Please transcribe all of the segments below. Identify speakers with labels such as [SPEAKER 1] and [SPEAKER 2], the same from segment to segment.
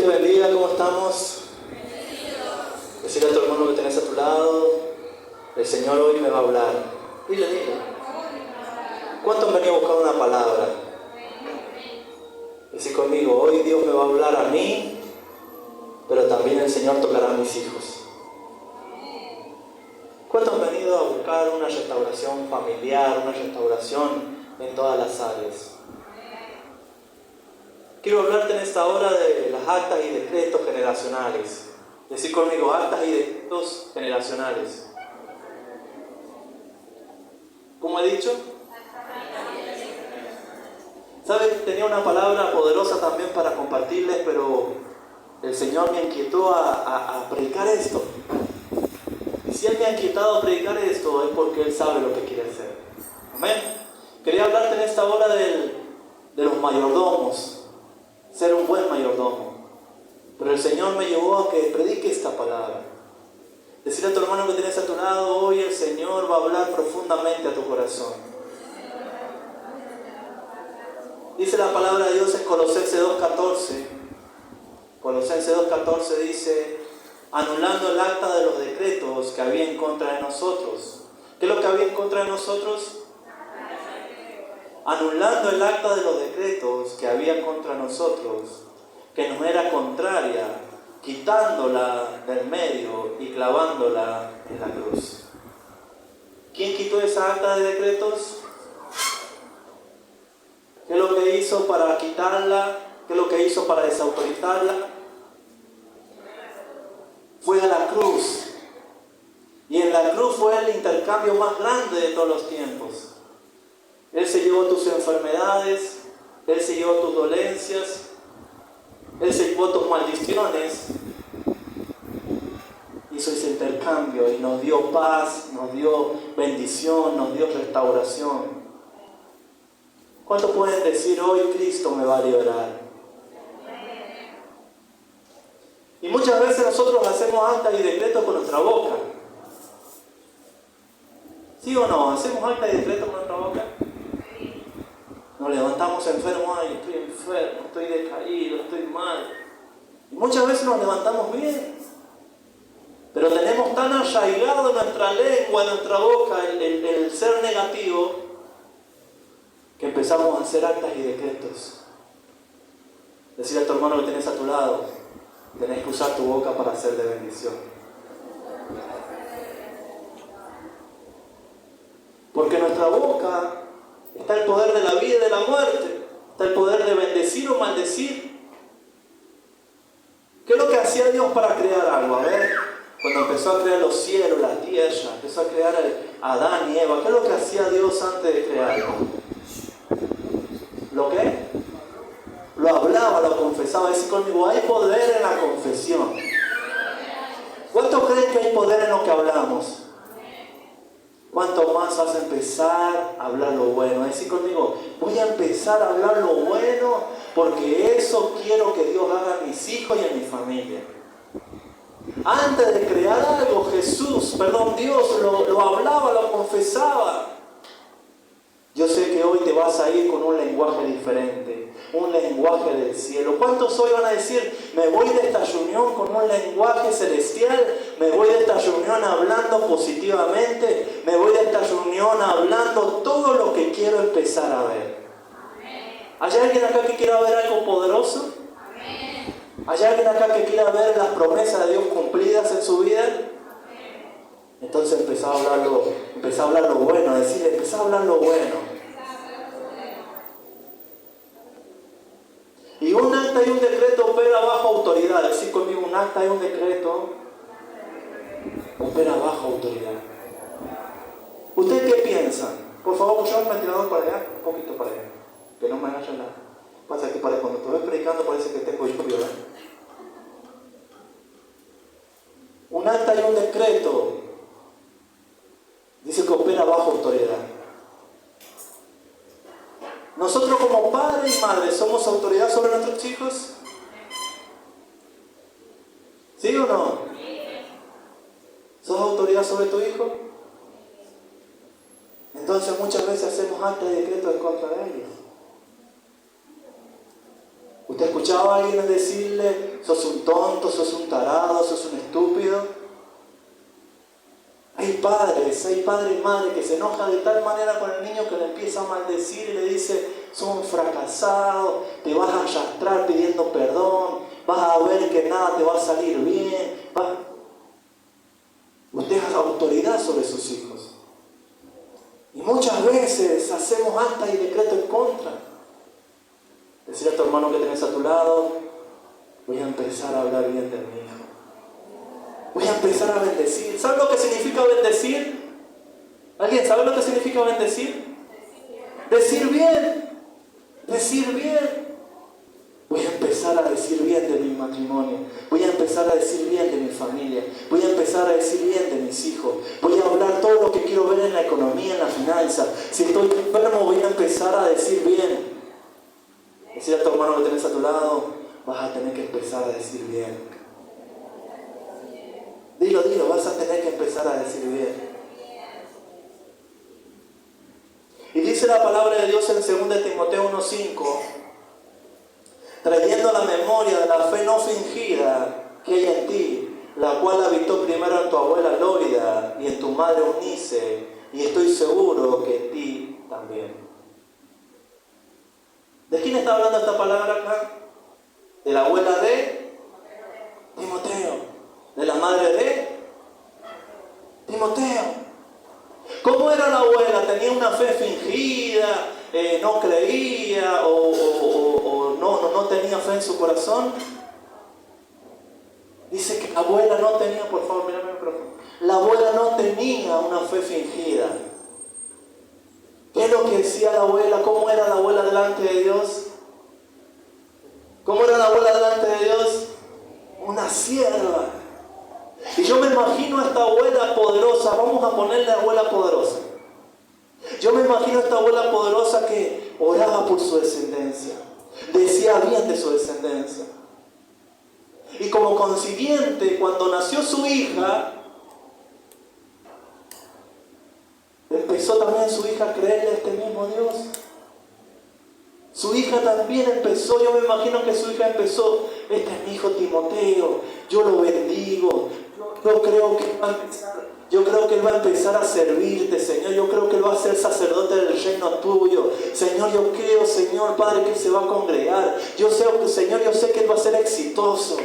[SPEAKER 1] te bendiga, ¿cómo estamos? Decirle a tu hermano que tenés a tu lado, el Señor hoy me va a hablar. Dile. ¿Cuántos han venido a buscar una palabra? Decir conmigo, hoy Dios me va a hablar a mí, pero también el Señor tocará a mis hijos. ¿Cuántos han venido a buscar una restauración familiar, una restauración en todas las áreas? Quiero hablarte en esta hora de las actas y decretos generacionales. Decir conmigo, actas y decretos generacionales. ¿Cómo he dicho? ¿Sabes? Tenía una palabra poderosa también para compartirles, pero el Señor me inquietó a predicar esto. Y si Él me ha inquietado a predicar esto, es porque Él sabe lo que quiere hacer. Amén. Quería hablarte en esta hora de los mayordomos. Ser un buen mayordomo. Pero el Señor me llevó a que predique esta palabra. Decirle a tu hermano que tienes a tu lado, hoy el Señor va a hablar profundamente a tu corazón. Dice la palabra de Dios en Colosenses 2:14. Colosenses 2:14 dice, anulando el acta de los decretos que había en contra de nosotros. ¿Qué es lo que había en contra de nosotros? Anulando el acta de los decretos que había contra nosotros, que nos era contraria, quitándola del medio y clavándola en la cruz. ¿Quién quitó esa acta de decretos? ¿Qué es lo que hizo para quitarla? ¿Qué es lo que hizo para desautorizarla? Fue a la cruz. Y en la cruz fue el intercambio más grande de todos los tiempos. Él se llevó tus enfermedades, Él se llevó tus dolencias, Él se llevó tus maldiciones. Hizo ese intercambio y nos dio paz, nos dio bendición, nos dio restauración. ¿Cuántos pueden decir hoy Cristo me va a liberar? Y muchas veces nosotros hacemos actas y decretos con nuestra boca. ¿Sí o no? ¿Hacemos actas y decretos con nuestra boca? Nos levantamos enfermos, ay, estoy enfermo, estoy decaído, estoy mal. Y muchas veces nos levantamos bien. Pero tenemos tan arraigado en nuestra lengua, en nuestra boca, el ser negativo, que empezamos a hacer actas y decretos. Decirle a tu hermano que tenés a tu lado, tenés que usar tu boca para hacer de bendición. Porque en nuestra boca está el poder de la vida y de la muerte. Está el poder de bendecir o maldecir. ¿Qué es lo que hacía Dios para crear algo? A ver, cuando empezó a crear los cielos, la tierra, empezó a crear a Adán y Eva, ¿qué es lo que hacía Dios antes de crearlo? ¿Lo qué? Lo hablaba, lo confesaba. Decir conmigo, hay poder en la confesión. ¿Cuántos creen que hay poder en lo que hablamos? ¿Cuánto más vas a empezar a hablar lo bueno? Decir conmigo, voy a empezar a hablar lo bueno porque eso quiero que Dios haga a mis hijos y a mi familia. Antes de crear algo, Dios lo hablaba, lo confesaba. Yo sé que hoy te vas a ir con un lenguaje diferente, un lenguaje del cielo. ¿Cuántos hoy van a decir, me voy de esta reunión con un lenguaje celestial? Me voy de esta reunión hablando positivamente. Me voy de esta reunión hablando todo lo que quiero empezar a ver. ¿Hay alguien acá que quiera ver algo poderoso? ¿Hay alguien acá que quiera ver las promesas de Dios cumplidas en su vida? Entonces empezó a hablar lo bueno, a decirle, empezó a hablar lo bueno. Y un acta y un decreto opera bajo autoridad. Decir conmigo, un acta y un decreto opera bajo autoridad. ¿Ustedes qué piensan? Por favor, llevar el ventilador para allá, un poquito para allá, que no me haga nada. Pasa que cuando te voy predicando parece que tengo yo violando. Un acta y un decreto dice que opera bajo autoridad. Nosotros como padre y madre somos autoridad sobre nuestros hijos. ¿Sí o no? ¿Sos autoridad sobre tu hijo? Entonces muchas veces hacemos actas y decretos en contra de ellos. ¿Usted escuchaba a alguien decirle, sos un tonto, sos un tarado, sos un estúpido. Hay padres y madres que se enojan de tal manera con el niño que le empieza a maldecir y le dice: sos un fracasado, te vas a arrastrar pidiendo perdón, vas a ver que nada te va a salir bien. Usted es autoridad sobre sus hijos. Y muchas veces hacemos actas y decretos en contra. Decirle a tu hermano que tenés a tu lado: voy a empezar a hablar bien de mi hijo. Voy a empezar a bendecir. ¿Saben lo que significa bendecir? ¿Alguien sabe lo que significa bendecir? Decir bien. Decir bien. Voy a empezar a decir bien de mi matrimonio. Voy a empezar a decir bien de mi familia. Voy a empezar a decir bien de mis hijos. Voy a hablar todo lo que quiero ver en la economía, en la finanza. Si estoy enfermo, voy a empezar a decir bien. Decir a tu hermano que tenés a tu lado: vas a tener que empezar a decir bien. Dilo, vas a tener que empezar a decir bien. Y dice la palabra de Dios en 2 Timoteo 1:5, trayendo a la memoria de la fe no fingida que hay en ti, la cual habitó primero en tu abuela Loida y en tu madre Eunice, y estoy seguro que en ti también. ¿De quién está hablando esta palabra acá? De la abuela de Timoteo. De la madre de Timoteo. ¿Cómo era la abuela? ¿Tenía una fe fingida? ¿No creía? ¿O no tenía fe en su corazón? Dice que la abuela no tenía, por favor, mírame el micrófono. La abuela no tenía una fe fingida. ¿Qué es lo que decía la abuela? ¿Cómo era la abuela delante de Dios? ¿Cómo era la abuela delante de Dios? Una sierva. Y yo me imagino a esta abuela poderosa, vamos a ponerle abuela poderosa. Yo me imagino a esta abuela poderosa que oraba por su descendencia, decía bien de su descendencia. Y como consiguiente, cuando nació su hija, empezó también su hija a creerle a este mismo Dios. Su hija también empezó, yo me imagino que su hija empezó: este es mi hijo Timoteo, yo lo bendigo, yo creo que él va a empezar a servirte, Señor, yo creo que él va a ser sacerdote del reino tuyo, Señor, yo creo, Señor, Padre, que él se va a congregar, Señor, yo sé que él va a ser exitoso.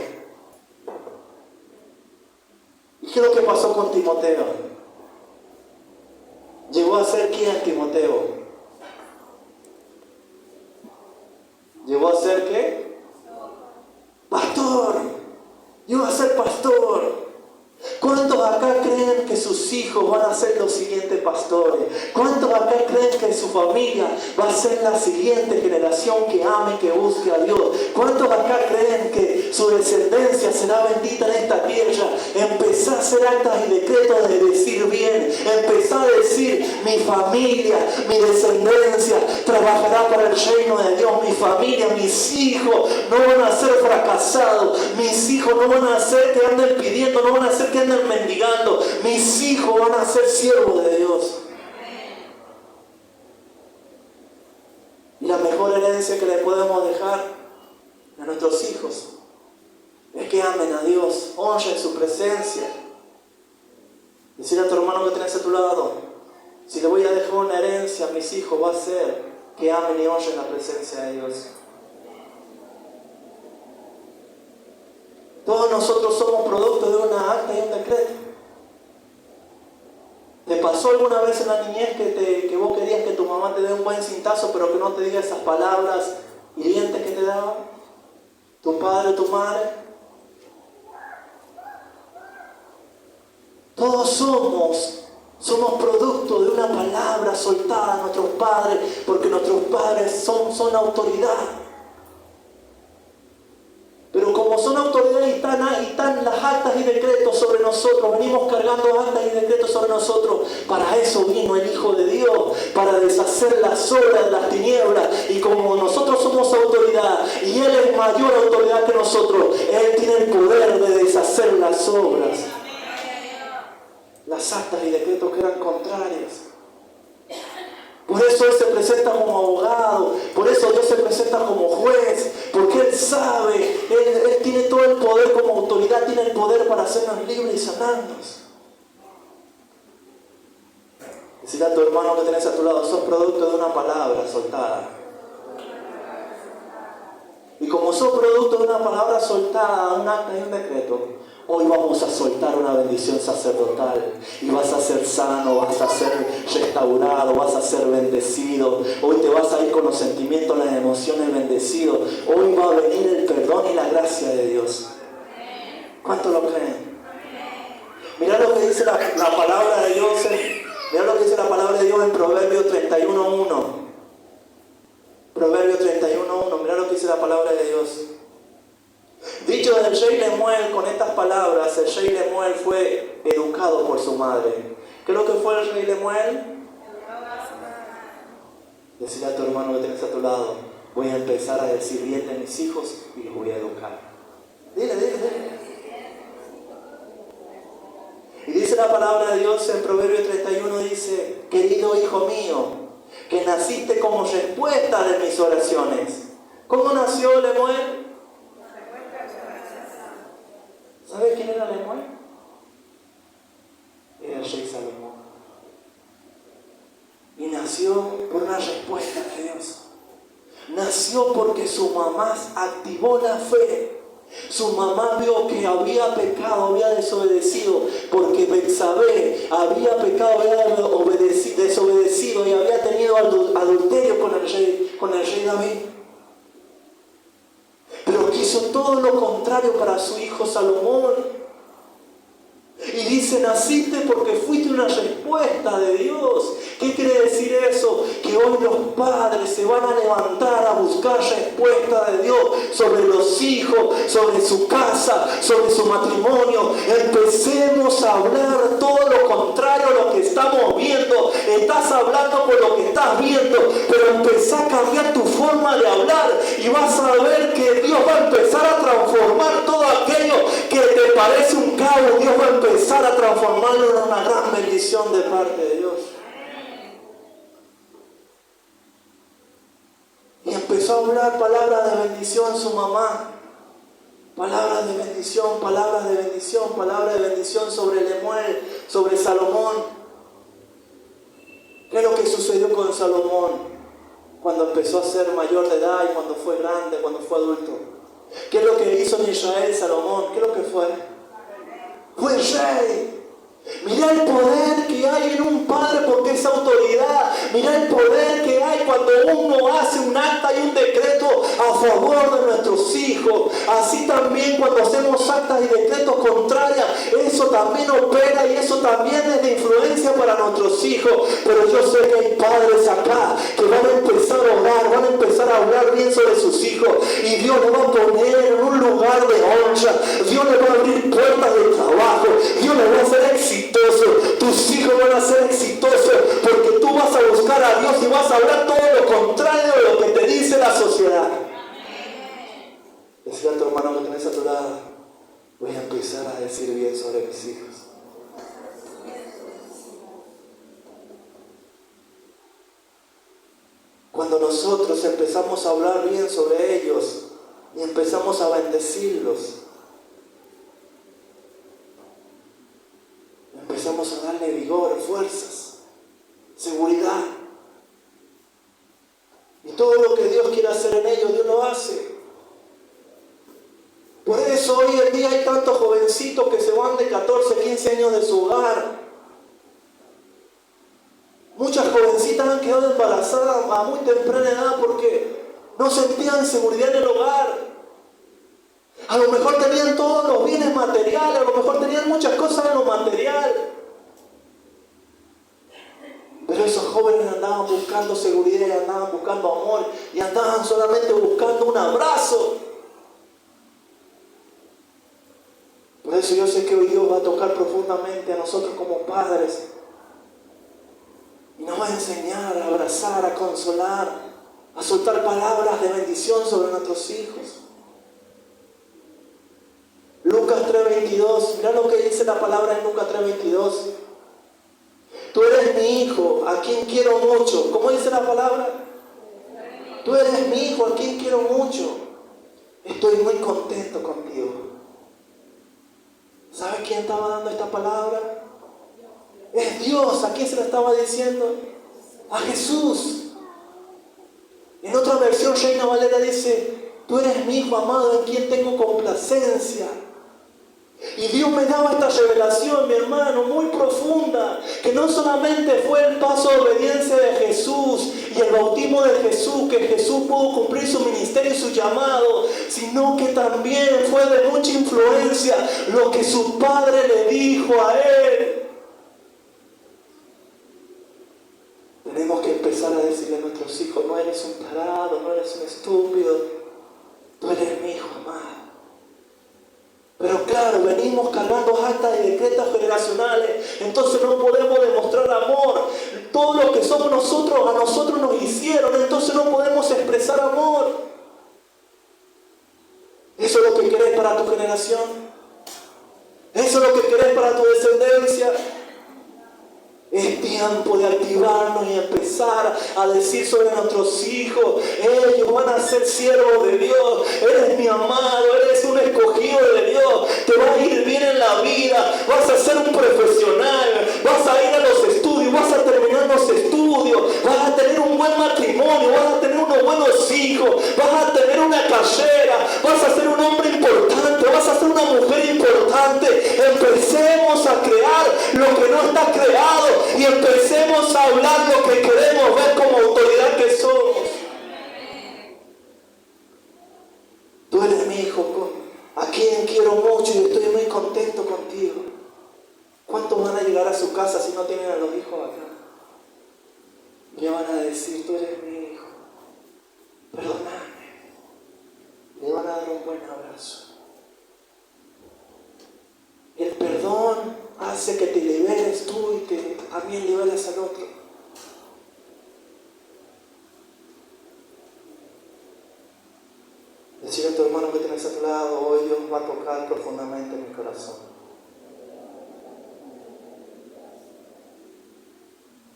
[SPEAKER 1] ¿Y qué es lo que pasó con Timoteo? Llegó a ser ¿quién Timoteo? ¿Llegó a ser qué? Pastor. Llegó a ser pastor. ¿Cuántos acá creen que sus hijos van a ser los siguientes pastores? ¿Cuántos acá creen que su familia va a ser la siguiente generación que ame y que busque a Dios? ¿Cuántos acá creen que su descendencia será bendita en esta tierra? Empezá a hacer actas y decretos de decir bien. Empezá a decir: mi familia, mi descendencia trabajará para el reino de Dios. Mi familia, mis hijos no van a ser fracasados. Mis hijos no van a ser que anden pidiendo, no van a ser que anden mendigando. Mis hijos van a ser siervos de Dios. Y la mejor herencia que le podemos dejar a nuestros hijos es que amen a Dios, honren su presencia. Decir a tu hermano que tenés a tu lado: si le voy a dejar una herencia a mis hijos, va a ser que amen y honren la presencia de Dios. Todos nosotros somos producto de una acta y un decreto. ¿Te pasó alguna vez en la niñez que vos querías que tu mamá te dé un buen cintazo, pero que no te diga esas palabras hirientes que te daban? ¿Tu padre o tu madre? Todos somos producto de una palabra soltada a nuestros padres, porque nuestros padres son autoridad. Pero como son autoridades y están las actas y decretos sobre nosotros, venimos cargando actas y decretos sobre nosotros. Para eso vino el Hijo de Dios, para deshacer las obras de las tinieblas. Y como nosotros somos autoridad y Él es mayor autoridad que nosotros, Él tiene el poder de deshacer las obras. Las actas y decretos que eran contrarias. Por eso Él se presenta como abogado, por eso Dios se presenta como juez, porque Él sabe, Él tiene todo el tiene el poder para hacernos libres y sanarnos. Decirle a tu hermano que tenés a tu lado, sos producto de una palabra soltada. Y como sos producto de una palabra soltada, un acta y un decreto, hoy vamos a soltar una bendición sacerdotal. Y vas a ser sano, vas a ser restaurado, vas a ser bendecido. Hoy te vas a ir con los sentimientos, las emociones bendecidos. Hoy va a venir el perdón y la gracia de Dios. ¿Cuántos lo creen? Mirá lo que dice la palabra de Dios. Mirá lo que dice la palabra de Dios en Proverbios 31:1. Proverbios 31:1, mirá lo que dice la palabra de Dios. Dicho del rey Lemuel, con estas palabras, el rey Lemuel fue educado por su madre. ¿Qué es lo que fue el rey Lemuel? Decirle a tu hermano que tienes a tu lado, voy a empezar a decir bien de mis hijos y los voy a educar. Dile. Y dice la palabra de Dios en Proverbios 31, dice, querido hijo mío, que naciste como respuesta de mis oraciones. ¿Cómo nació Lemuel? ¿Sabe quién era Lemuel? Era el rey Salomón. Y nació por una respuesta de Dios. Nació porque su mamá activó la fe. Su mamá vio que había pecado, había desobedecido, porque Betsabé había pecado, había desobedecido y había tenido adulterio con el rey David. Pero quiso todo lo contrario para su hijo Salomón. Y dice, naciste porque fuiste una respuesta de Dios. ¿Qué quiere decir eso? Que hoy los padres se van a levantar a buscar respuesta de Dios sobre los hijos, sobre su casa, sobre su matrimonio. Empecemos a hablar todo lo contrario a lo que estamos viendo. Estás hablando por lo que estás viendo, pero empezá a cambiar tu forma de hablar y vas a ver que Dios va a empezar a transformar todo aquello que te parece un caos. Dios va a empezar a transformarlo en una gran bendición de parte de Dios. Y empezó a hablar palabras de bendición su mamá. Palabras de bendición, palabras de bendición, palabras de bendición sobre Lemuel, sobre Salomón. ¿Qué es lo que sucedió con Salomón cuando empezó a ser mayor de edad y cuando fue grande, cuando fue adulto? ¿Qué es lo que hizo en Israel Salomón? ¿Qué es lo que fue? Fue rey. Mirá el poder que hay en un padre porque es autoridad. Mirá el poder que hay cuando uno hace un acta y un decreto a favor de nuestros hijos. Así también cuando hacemos actas y decretos contrarios, eso también opera y eso también es de influencia para nuestros hijos. Pero yo sé que hay padres acá que van a empezar a orar, van a empezar a hablar bien sobre sus hijos y Dios los va a poner en un lugar de honra. Dios les va a abrir puertas de trabajo. Dios les va a hacer exitosos. Tus hijos van a ser exitosos porque tú vas a buscar a Dios y vas a hablar todo lo contrario de lo que te dice la sociedad. Decirle a tu hermano que tenés a tu lado, voy a empezar a decir bien sobre mis hijos. Cuando nosotros empezamos a hablar bien sobre ellos y empezamos a bendecirlos, empezamos a darle vigor, fuerzas, seguridad. Y todo lo que Dios quiere hacer en ellos, Dios lo hace. Por eso hoy en día hay tantos jovencitos que se van de 14, 15 años de su hogar. Muchas jovencitas han quedado embarazadas a muy temprana edad porque no sentían seguridad en el hogar. A lo mejor tenían todos los bienes materiales, a lo mejor tenían muchas cosas en lo material. Pero esos jóvenes andaban buscando seguridad y andaban buscando amor y andaban solamente buscando un abrazo. Por eso yo sé que hoy Dios va a tocar profundamente a nosotros como padres y nos va a enseñar a abrazar, a consolar, a soltar palabras de bendición sobre nuestros hijos. Lucas 3:22, mira lo que dice la palabra en Lucas 3:22. Tú eres mi hijo, a quien quiero mucho. ¿Cómo dice la palabra? Tú eres mi hijo, a quien quiero mucho. Estoy muy contento contigo. ¿Sabe quién estaba dando esta palabra? Es Dios. ¿A quién se la estaba diciendo? A Jesús. En otra versión, Reina Valera dice: tú eres mi hijo amado en quien tengo complacencia. Y Dios me daba esta revelación, mi hermano, muy profunda, que no solamente fue el paso de obediencia de Jesús y el bautismo de Jesús, que Jesús pudo cumplir su ministerio y su llamado, sino que también fue de mucha influencia lo que su padre le dijo a él. Tenemos que empezar a decirle a nuestros hijos: no eres un tarado, no eres un estúpido, tú eres mi hijo amado. Pero claro, venimos cargando actas y decretos generacionales, entonces no podemos demostrar amor. Todo lo que somos nosotros, a nosotros nos hicieron, entonces no podemos expresar amor. ¿Eso es lo que querés para tu generación? ¿Eso es lo que querés para tu descendencia? Es tiempo de activarnos y empezar a decir sobre nuestros hijos: ellos van a ser siervos de Dios, eres mi amado, eres un escogido de Dios, te va a ir bien en la vida, vas a ser un profesional, vas a ir a los estudios, vas a terminar los estudios, vas a tener un buen matrimonio, vas a tener unos buenos hijos, vas a tener una carrera, vas a ser un hombre importante, vas a ser una mujer importante. Empecemos a crear lo que no está creado y empecemos a hablar lo que queremos ver como autoridad que somos. Tú eres mi hijo, a quien quiero mucho y estoy muy contento contigo. ¿Cuántos van a llegar a su casa si no tienen a los hijos acá? Le van a decir: tú eres mi hijo, perdóname. Le van a dar un buen abrazo. El perdón hace que te liberes tú y que también liberes al otro. Decirle a tu hermano que tienes a tu lado: hoy Dios va a tocar profundamente mi corazón.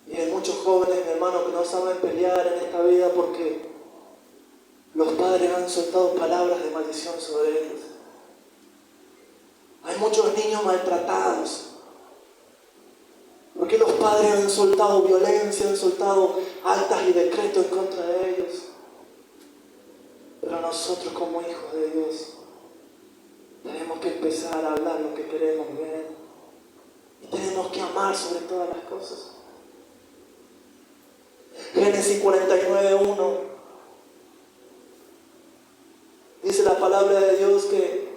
[SPEAKER 1] Y hay muchos jóvenes, mi hermano, que no saben pelear en esta vida porque los padres han soltado palabras de maldición sobre ellos. Hay muchos niños maltratados porque los padres han soltado violencia, han soltado actas y decretos en contra de ellos. Pero nosotros, como hijos de Dios, tenemos que empezar a hablar lo que queremos ver y tenemos que amar sobre todas las cosas. Génesis 49:1 dice la palabra de Dios que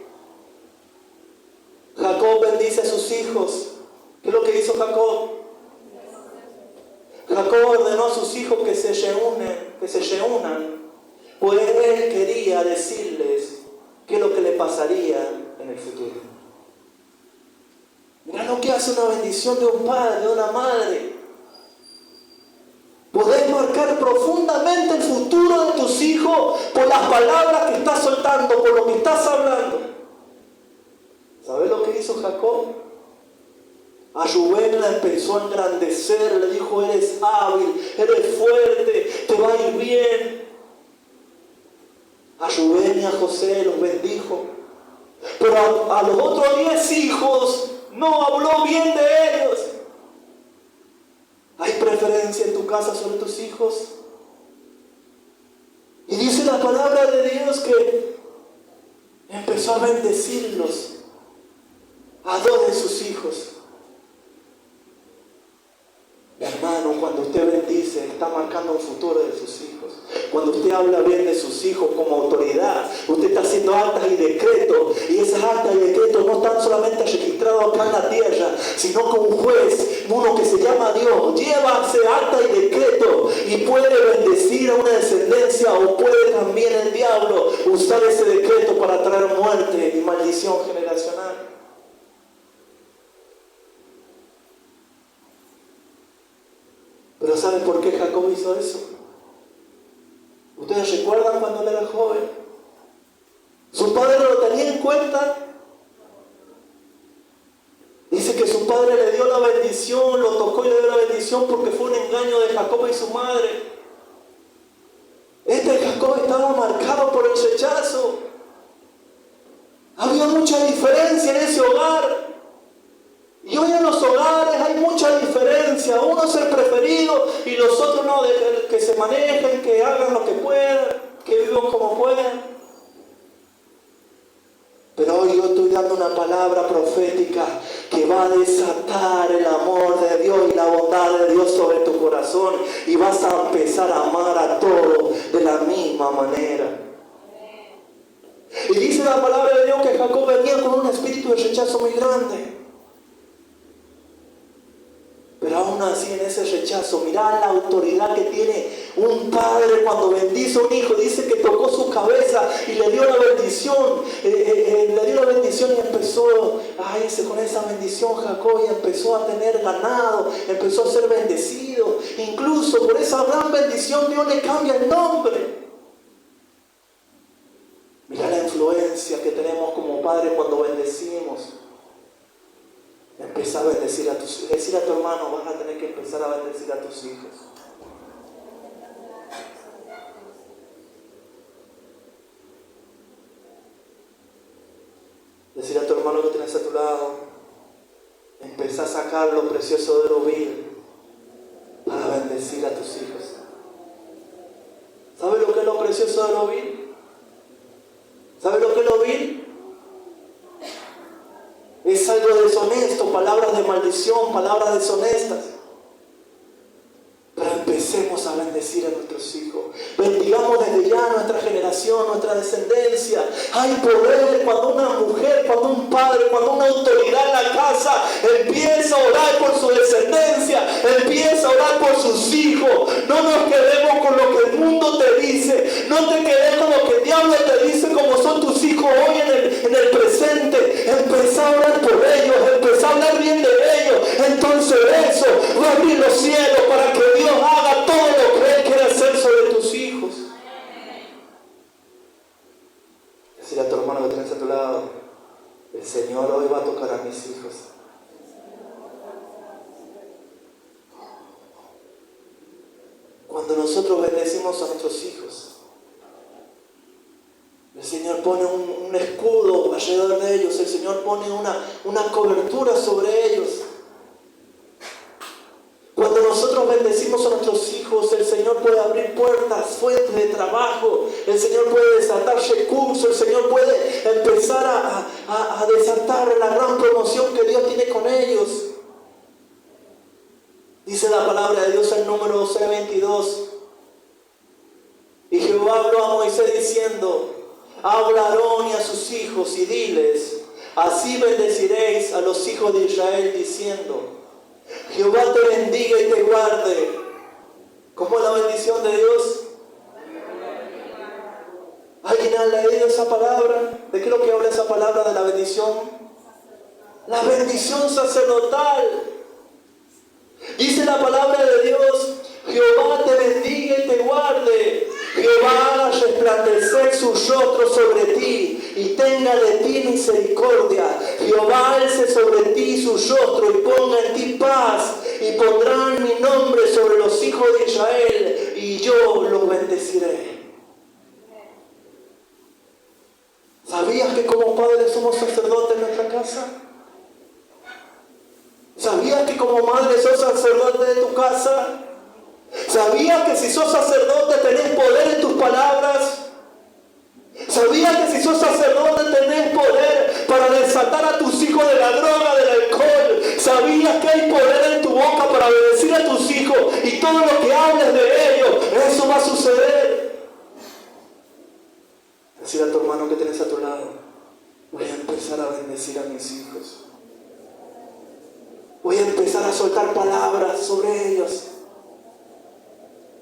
[SPEAKER 1] Jacob bendice a sus hijos. ¿Qué es lo que hizo Jacob? Jacob ordenó a sus hijos que se reúnan, pues él quería decirles qué es lo que le pasaría en el futuro. Mira lo que hace una bendición de un padre, de una madre. Podés marcar profundamente el futuro de tus hijos por las palabras que estás soltando, por lo que estás hablando. ¿Sabes lo que hizo Jacob? A Rubén la empezó a engrandecer, le dijo: eres hábil, eres fuerte, te va a ir bien. A Rubén y a José los bendijo. Pero a los otros 10 hijos no habló bien de ellos. ¿Hay preferencia en tu casa sobre tus hijos? Y dice la palabra de Dios que empezó a bendecirlos a 2 de sus hijos. Hermano, cuando usted bendice, está marcando un futuro de sus hijos. Cuando usted habla bien de sus hijos como autoridad, usted está haciendo actas y decretos. Y esas actas y decretos no están solamente registrados acá en la tierra, sino que un juez, uno que se llama Dios, lleva ese acta y decreto y puede bendecir a una descendencia, o puede también el diablo usar ese decreto para traer muerte y maldición generacional. Pero ¿saben por qué Jacob hizo eso? ¿Ustedes recuerdan cuando él era joven? ¿Su padre no lo tenía en cuenta? Dice que su padre le dio la bendición, lo tocó y le dio la bendición porque fue un engaño de Jacob y su madre. Este Jacob estaba marcado por el rechazo. Había mucha diferencia en ese hogar. influencia, uno es el preferido y los otros no, que se manejen, que hagan lo que puedan, que vivan como puedan. Pero hoy yo estoy dando una palabra profética que va a desatar el amor de Dios y la bondad de Dios sobre tu corazón, y vas a empezar a amar a todos de la misma manera. Y dice la palabra de Dios que Jacob venía con un espíritu de rechazo muy grande. Pero aún así, en ese rechazo, mirá la autoridad que tiene un padre cuando bendice a un hijo. Dice que tocó su cabeza y le dio la bendición. Le dio la bendición y empezó a irse con esa bendición Jacob, y empezó a tener ganado, empezó a ser bendecido. Incluso por esa gran bendición Dios le cambia el nombre. Mirá la influencia que tenemos como padres cuando bendecimos. Empezar a bendecir a tus hijos. Decir a tu hermano, vas a tener que empezar a bendecir a tus hijos. Decir a tu hermano que tienes a tu lado, empezá a sacar lo precioso de lo vil para bendecir a tus hijos. ¿Sabes lo que es lo precioso de lo vil? ¿Sabes lo que es lo vil? Es algo deshonesto, palabras de maldición, palabras deshonestas. Pero empecemos a bendecir a nuestros hijos. Bendigamos desde ya nuestra generación, nuestra descendencia. Hay poder cuando una mujer, cuando un padre, cuando una autoridad en la casa empieza a orar por su descendencia, empieza a orar por sus hijos. No nos quedemos con lo que el mundo te dice. No te quedes con lo que el diablo te dice, como son tus hijos hoy en el presente. Empezá a orar por ellos, empezá a hablar bien de ellos. Entonces eso va a abrir los cielos para que Dios haga todo lo que Él quiere hacer sobre tus hijos. Decir a tu hermano que tienes a tu lado, el Señor hoy va a tocar a mis hijos. Cuando nosotros bendecimos a nuestros hijos, el Señor pone un escudo alrededor de ellos, el Señor pone una cobertura sobre ellos. Cuando nosotros bendecimos a nuestros hijos, el Señor puede abrir puertas, fuentes de trabajo, el Señor puede desatar recursos, el Señor puede empezar a desatar la gran promoción que Dios tiene con ellos. Dice la palabra de Dios en Número 22. Y Jehová habló a Moisés diciendo: habla a Aarón y a sus hijos y diles: así bendeciréis a los hijos de Israel, diciendo: Jehová te bendiga y te guarde. ¿Cómo es la bendición de Dios? ¿Alguien ha leído esa palabra? ¿De qué es lo que habla esa palabra de la bendición? La bendición sacerdotal. Dice la palabra de Dios: Jehová te bendiga y te guarde. Jehová haga resplandecer su rostro sobre ti y tenga de ti misericordia. Jehová alce sobre ti su rostro y ponga en ti paz, y pondrán mi nombre sobre los hijos de Israel, y yo los bendeciré. ¿Sabías que como padres somos sacerdotes en nuestra casa? ¿Sabías que como madre sos sacerdote de tu casa? ¿Sabías que si sos sacerdote tenés poder en tus palabras? ¿Sabías que si sos sacerdote tenés poder para desatar a tus hijos de la droga, del alcohol? ¿Sabías que hay poder en tu boca para bendecir a tus hijos y todo lo que hables de ellos, eso va a suceder? Decir a tu hermano que tienes a tu lado: voy a empezar a bendecir a mis hijos. Voy a empezar a soltar palabras sobre ellos.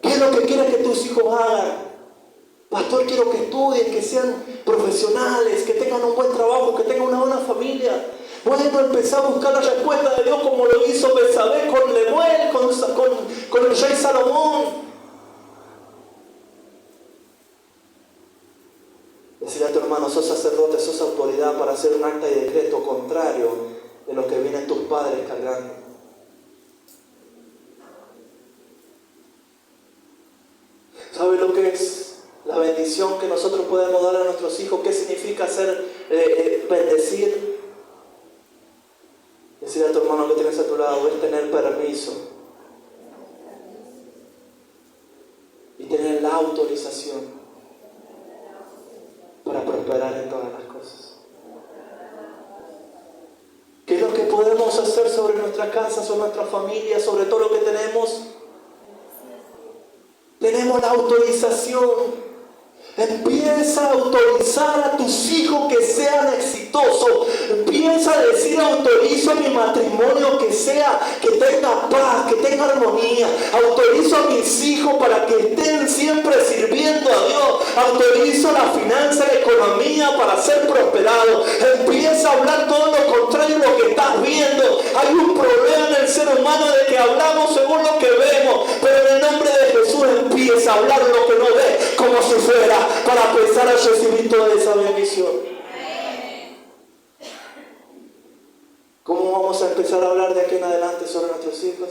[SPEAKER 1] ¿Qué es lo que quieres que tus hijos hagan? Pastor, quiero que estudien, que sean profesionales, que tengan un buen trabajo, que tengan una buena familia. Bueno, empezar a buscar la respuesta de Dios como lo hizo Betsabé con Lemuel, con el rey Salomón. Decirle a tu hermano: sos sacerdote, sos autoridad para hacer un acta y decreto contrario de lo que vienen tus padres cargando. ¿Sabe lo que es la bendición que nosotros podemos dar a nuestros hijos? ¿Qué significa ser bendecir? Decir a tu hermano que tienes a tu lado: es tener permiso autorización para prosperar en todas las cosas. ¿Qué es lo que podemos hacer sobre nuestra casa, sobre nuestra familia, sobre todo lo que tenemos? Tenemos la autorización. Empieza a autorizar a tus hijos que sean exitosos. Empieza a decir: autorizo mi matrimonio que tenga paz, que tenga armonía. Autorizo a mis hijos para que estén siempre sirviendo a Dios. Autorizo la finanza, la economía para ser prosperado. Empieza a hablar todo lo contrario de lo que estás viendo. Hay un problema en el ser humano de que hablamos según lo que vemos, pero en el nombre de Jesús empieza a hablar lo que no ves como si fuera, para empezar a recibir toda esa bendición. ¿Cómo vamos a empezar a hablar de aquí en adelante sobre nuestros hijos?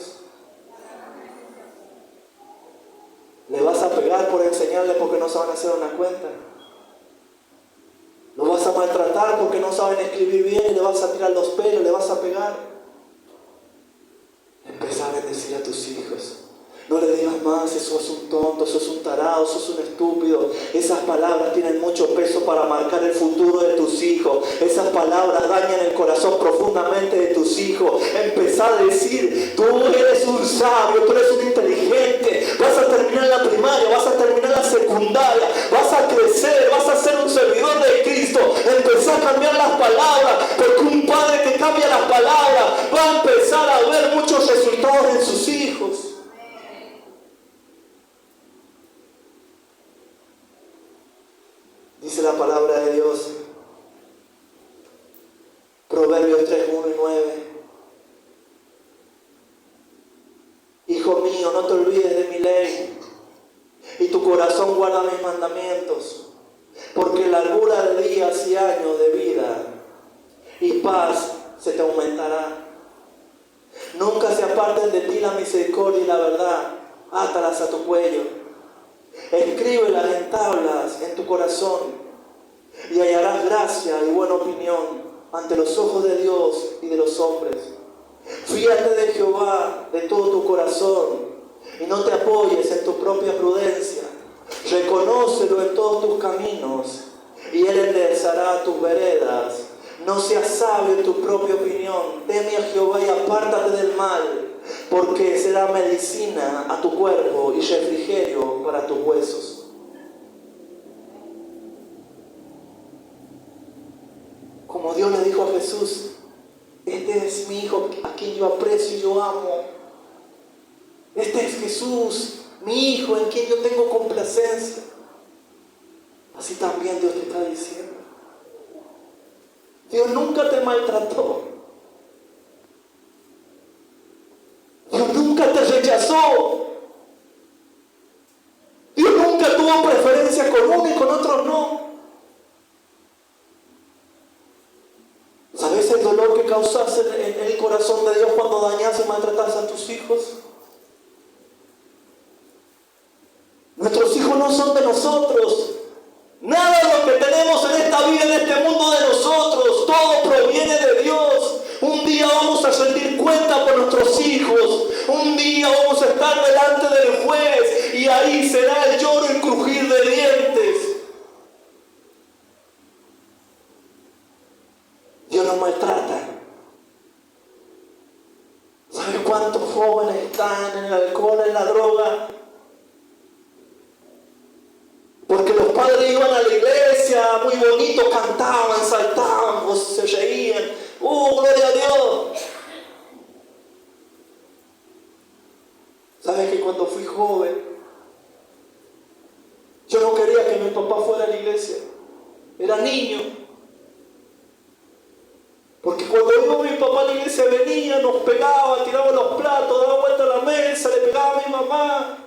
[SPEAKER 1] ¿Le vas a pegar por enseñarle porque no saben hacer una cuenta? ¿Lo vas a maltratar porque no saben escribir bien y le vas a tirar los pelos, le vas a pegar? Empezá a bendecir a tus hijos. No le digas más: eso es un tonto, eso es un tarado, eso es un estúpido. Esas palabras tienen mucho peso para marcar el futuro de tus hijos. Esas palabras dañan el corazón profundamente de tus hijos. Empezá a decir: tú eres un sabio, tú eres un inteligente. Vas a terminar la primaria, vas a terminar la secundaria, vas a crecer, vas a ser un servidor de Cristo. Empezá a cambiar las palabras, porque un padre que cambia las palabras va a empezar a ver muchos resultados en sus hijos. Dice la palabra de Dios, Proverbios 3, 1 y 9. Hijo mío, no te olvides de mi ley, y tu corazón guarda mis mandamientos, porque largura de días y años de vida y paz se te aumentará. Nunca se aparten de ti la misericordia y la verdad, átalas a tu cuello. Escríbelas en tablas en tu corazón, y hallarás gracia y buena opinión ante los ojos de Dios y de los hombres. Fíate de Jehová de todo tu corazón, y no te apoyes en tu propia prudencia. Reconócelo en todos tus caminos, y Él enderezará tus veredas. No seas sabio en tu propia opinión. Teme a Jehová y apártate del mal, porque será medicina a tu cuerpo y refrigerio para tus huesos. Como Dios le dijo a Jesús: este es mi Hijo a quien yo aprecio y yo amo. Este es Jesús, mi Hijo, en quien yo tengo complacencia. Así también Dios te está diciendo. Dios nunca te maltrató. Dios nunca te rechazó. Dios nunca tuvo preferencia con uno y con otros no. ¿Sabes el dolor que causas en el corazón de Dios cuando dañas y maltratas a tus hijos? Nuestros hijos no son de nosotros. Nada de lo que tenemos en esta vida, en este mundo, de nosotros. Todo proviene de Dios. Un día vamos a rendir cuenta por nuestros hijos. Un día vamos a estar delante del juez, y ahí será el lloro y crujir de dientes. Dios nos maltrata. ¿Sabes cuántos jóvenes están en el alcohol, en la droga? Porque los padres iban a la iglesia, muy bonito, cantaban, saltaban, se reían. ¡Gloria a Dios! ¿Sabes que cuando fui joven, yo no quería que mi papá fuera a la iglesia? Era niño. Porque cuando iba mi papá a la iglesia, venía, nos pegaba, tiraba los platos, daba vuelta a la mesa, le pegaba a mi mamá.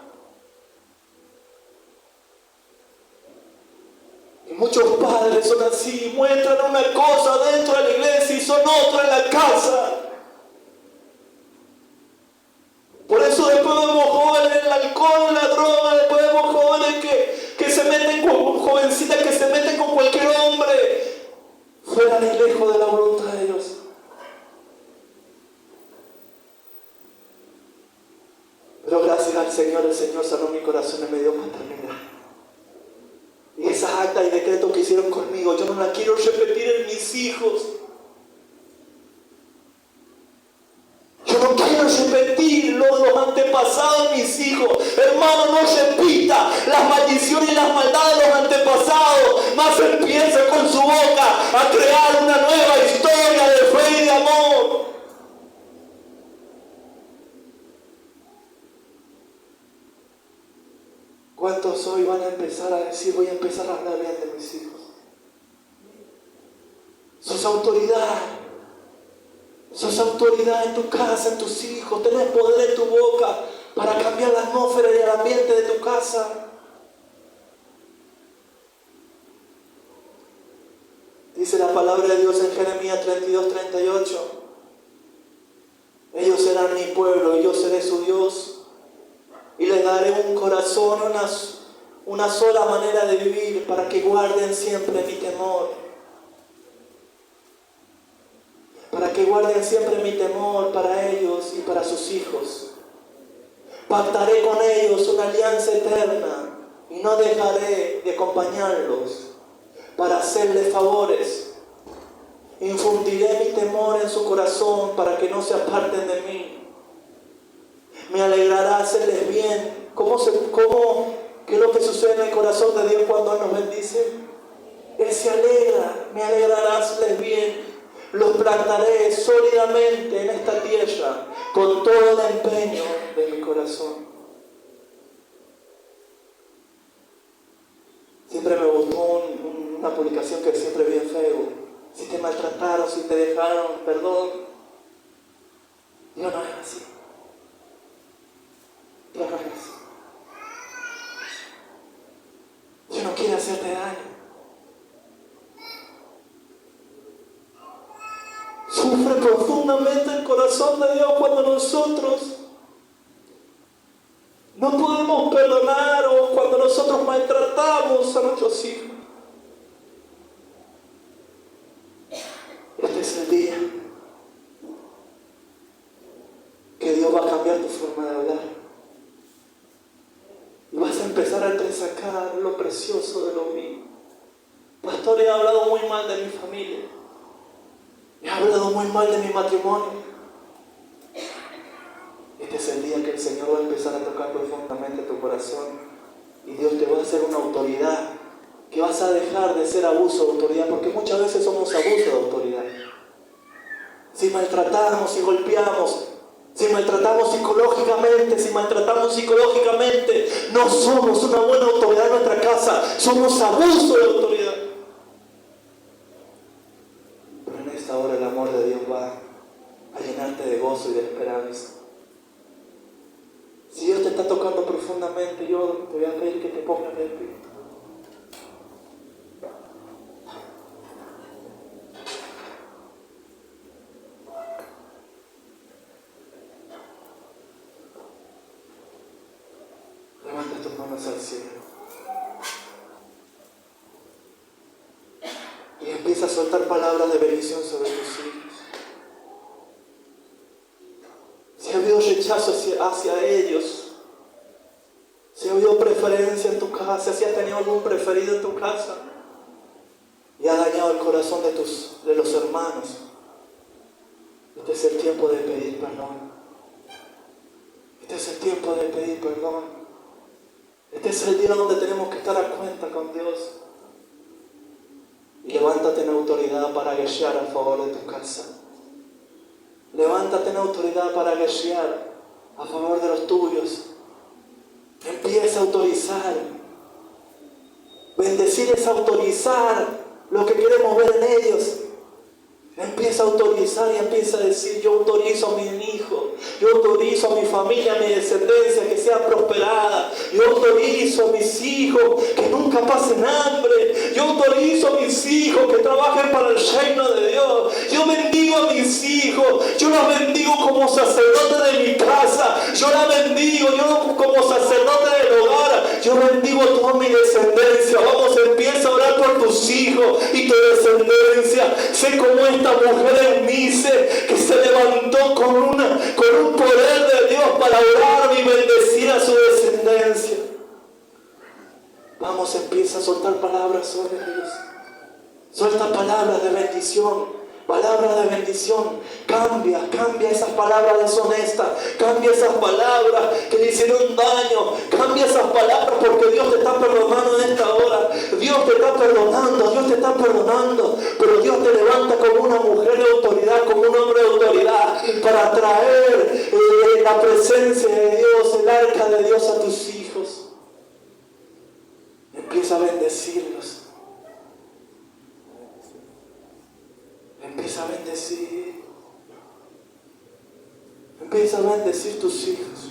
[SPEAKER 1] Y muchos padres son así, muestran una cosa dentro de la iglesia y son otra en la casa. Por eso después vemos jóvenes en el alcohol, en la droga, después vemos jóvenes que se meten con jovencitas que se meten con cualquier hombre, fuera y lejos de la voluntad de Dios. Pero gracias al Señor, el Señor sanó mi corazón y me dio paternidad. acta y decreto que hicieron conmigo, yo no la quiero repetir en mis hijos. Yo no quiero repetir lo de los antepasados de mis hijos. Hermano, no repita las maldiciones y las maldades de los antepasados. Más empieza con su boca a crear una nueva historia de fe y de amor. ¿Cuántos hoy van a empezar a decir, voy a empezar a hablar bien de mis hijos? Sos autoridad. Sos autoridad en tu casa, en tus hijos. Tenés poder en tu boca para cambiar la atmósfera y el ambiente de tu casa. Dice la palabra de Dios en Jeremías 32:38. Ellos serán mi pueblo y yo seré su Dios. Y les daré un corazón, una sola manera de vivir para que guarden siempre mi temor. Para que guarden siempre mi temor para ellos y para sus hijos. Pactaré con ellos una alianza eterna y no dejaré de acompañarlos para hacerles favores. Infundiré mi temor en su corazón para que no se aparten de mí. Me alegrará hacerles bien. ¿Qué es lo que sucede en el corazón de Dios cuando Él nos bendice? Él se alegra. Me alegrará hacerles bien. Los plantaré sólidamente en esta tierra con todo el empeño de mi corazón. Siempre me gustó una publicación que siempre vi en Facebook. Si te maltrataron, si te dejaron, perdón. Dios no es así. Dios no es así. Dios no quiere hacerte daño. Sufre profundamente el corazón de Dios cuando nosotros no podemos perdonar o cuando nosotros maltratamos a nuestros hijos. Este es el día que Dios va a cambiar tu forma de hablar. Y vas a empezar a entresacar lo precioso de lo mío. Pastor, he hablado muy mal de mi familia. He hablado muy mal de mi matrimonio. Este es el día que el Señor va a empezar a tocar profundamente tu corazón. Y Dios te va a hacer una autoridad. Que vas a dejar de ser abuso de autoridad. Porque muchas veces somos abuso de autoridad. Si maltratamos, si golpeamos, si maltratamos psicológicamente, no somos una buena autoridad en nuestra casa. Somos abuso de autoridad. Ahora el amor de Dios va a llenarte de gozo y de esperanza. Si Dios te está tocando profundamente, yo te voy a pedir que te pongas de pie. Levanta tus manos al cielo. Y empieza a soltar palabras de bendición sobre tus hijos. Si ha habido rechazo hacia ellos, si ha habido preferencia en tu casa, si has tenido algún preferido en tu casa y ha dañado el corazón de los hermanos, este es el tiempo de pedir perdón. Este es el tiempo de pedir perdón. Este es el día donde tenemos que estar a cuenta con Dios. Y levántate en autoridad para guerrear a favor de tu casa. Levántate en autoridad para guerrear a favor de los tuyos. Empieza a autorizar. Bendecir es autorizar lo que queremos ver en ellos. Empieza a autorizar y empieza a decir: yo autorizo a mi hijo, yo autorizo a mi familia, a mi descendencia que sea prosperada, yo autorizo a mis hijos que nunca pasen hambre, yo autorizo a mis hijos que trabajen para el reino de Dios, yo bendigo a mis hijos, yo los bendigo como sacerdote de mi casa, yo la bendigo, yo como sacerdote del hogar, yo bendigo a toda mi descendencia. Vamos, empieza a orar por tus hijos y tu descendencia. Sé como esta mujer en Nice que se levantó con un poder de Dios para orar y bendecir a su descendencia. Vamos, empieza a soltar palabras sobre ellos. Suelta palabras de bendición. Palabras de bendición. Cambia esas palabras deshonestas. Cambia esas palabras que le hicieron daño. Cambia esas palabras porque Dios te está perdonando en esta hora. Dios te está perdonando, Dios te está perdonando. Pero Dios te levanta como una mujer de autoridad, como un hombre de autoridad, para traer la presencia de Dios, el arca de Dios a tus hijos. Empieza a bendecirlos. Empieza a bendecir. Empieza a bendecir tus hijos.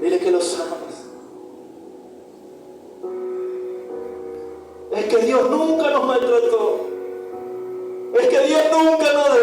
[SPEAKER 1] Dile que los amas. Es que Dios nunca nos maltrató. Es que Dios nunca nos